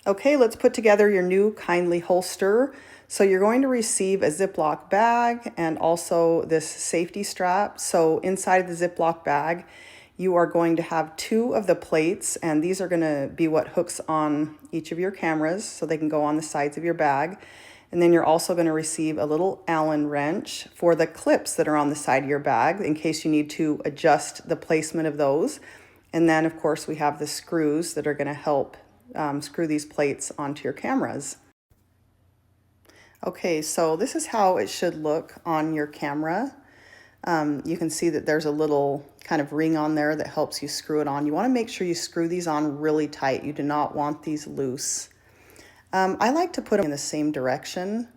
Okay, let's put together your new Kindly holster. So you're going to receive a Ziploc bag and also this safety strap. So inside the Ziploc bag, you are going to have two of the plates, and these are going to be what hooks on each of your cameras so they can go on the sides of your bag. And then you're also going to receive a little Allen wrench for the clips that are on the side of your bag in case you need to adjust the placement of those. And then, of course, we have the screws that are going to help screw these plates onto your cameras. Okay, so this is how it should look on your camera. You can see that there's a little kind of ring on there that helps you screw it on. You want to make sure you screw these on really tight. You do not want these loose. I like to put them in the same direction,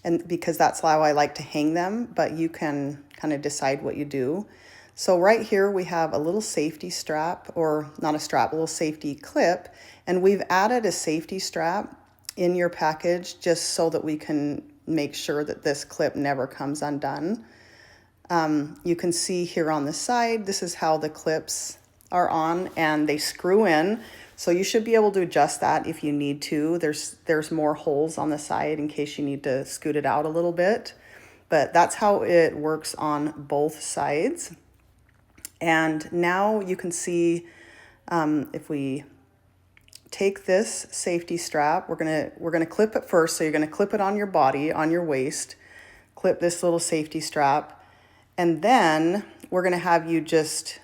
and because that's how I like to hang them, but you can kind of decide what you do. So right here we have a little safety strap, or not a strap, a little safety clip, and we've added a safety strap in your package just so that we can make sure that this clip never comes undone. You can see here on the side, this is how the clips are on, and they screw in. So you should be able to adjust that if you need to. There's more holes on the side in case you need to scoot it out a little bit. But that's how it works on both sides. And now you can see if we take this safety strap, we're gonna clip it first. So you're gonna clip it on your body, on your waist, clip this little safety strap, and then we're gonna have you just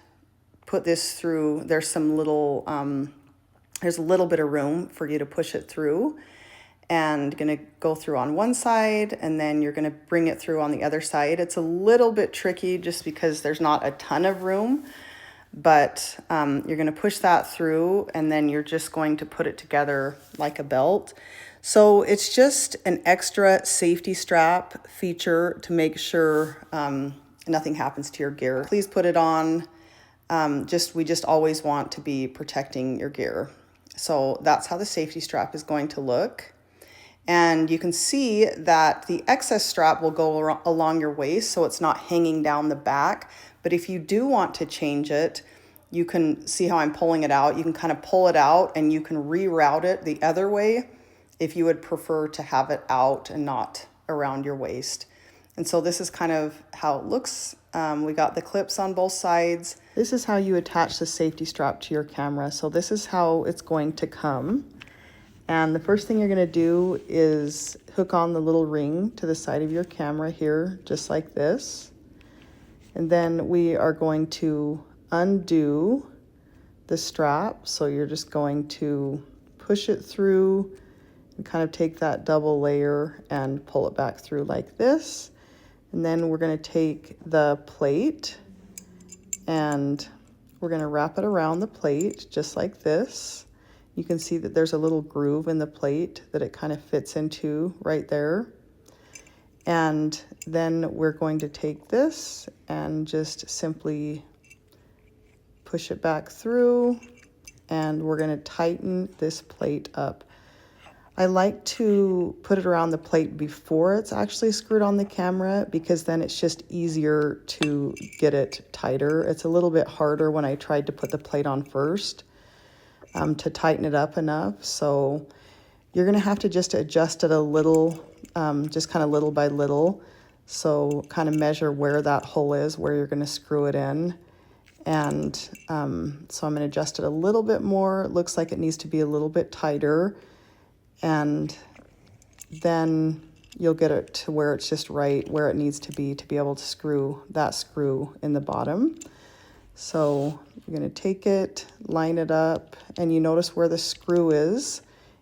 put this through. There's some little, there's a little bit of room for you to push it through, and gonna go through on one side, and then you're gonna bring it through on the other side. It's a little bit tricky just because there's not a ton of room, but you're going to push that through, and then you're just going to put it together like a belt. So it's just an extra safety strap feature to make sure nothing happens to your gear. Please put it on. We just always want to be protecting your gear. So that's how the safety strap is going to look. And you can see that the excess strap will go along your waist, so it's not hanging down the back. But if you do want to change it, you can see how I'm pulling it out. You can kind of pull it out and you can reroute it the other way if you would prefer to have it out and not around your waist. And so this is kind of how it looks. We got the clips on both sides. This is how you attach the safety strap to your camera. So this is how it's going to come. And the first thing you're going to do is hook on the little ring to the side of your camera here, just like this. And then we are going to undo the strap. So you're just going to push it through and kind of take that double layer and pull it back through like this. And then we're going to take the plate and we're going to wrap it around the plate just like this. You can see that there's a little groove in the plate that it kind of fits into right there. And then we're going to take this and just simply push it back through, and we're going to tighten this plate up. I like to put it around the plate before it's actually screwed on the camera because then it's just easier to get it tighter. It's a little bit harder when I tried to put the plate on first to tighten it up enough. So you're going to have to just adjust it a little, just kind of little by little. So kind of measure where that hole is, where you're going to screw it in. And so I'm going to adjust it a little bit more. It looks like it needs to be a little bit tighter. And then you'll get it to where it's just right, where it needs to be able to screw that screw in the bottom. So you're going to take it, line it up, and you notice where the screw is.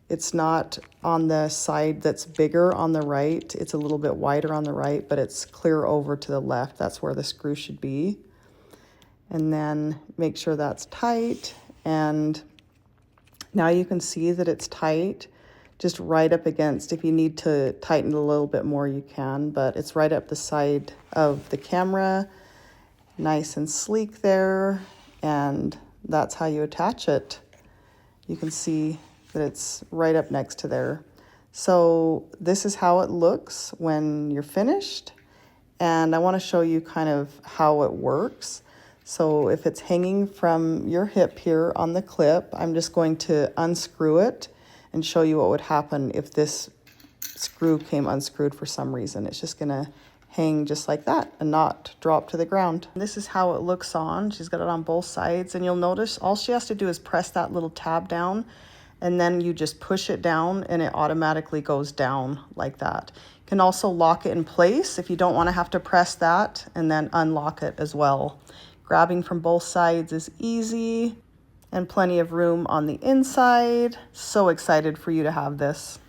It's not on the side that's bigger on the right. It's a little bit wider on the right, but it's clear over to the left. That's where the screw should be. And then make sure that's tight. And now you can see that it's tight, just right up against. If you need to tighten it a little bit more, you can, but it's right up the side of the camera. Nice and sleek there. And that's how you attach it. You can see that it's right up next to there. So this is how it looks when you're finished. And I want to show you kind of how it works. So if it's hanging from your hip here on the clip, I'm just going to unscrew it and show you what would happen if this screw came unscrewed for some reason. It's just gonna hang just like that and not drop to the ground. And this is how it looks on. She's got it on both sides, and you'll notice all she has to do is press that little tab down, and then you just push it down and it automatically goes down like that. You can also lock it in place if you don't want to have to press that, and then unlock it as well. Grabbing from both sides is easy, and plenty of room on the inside. So excited for you to have this.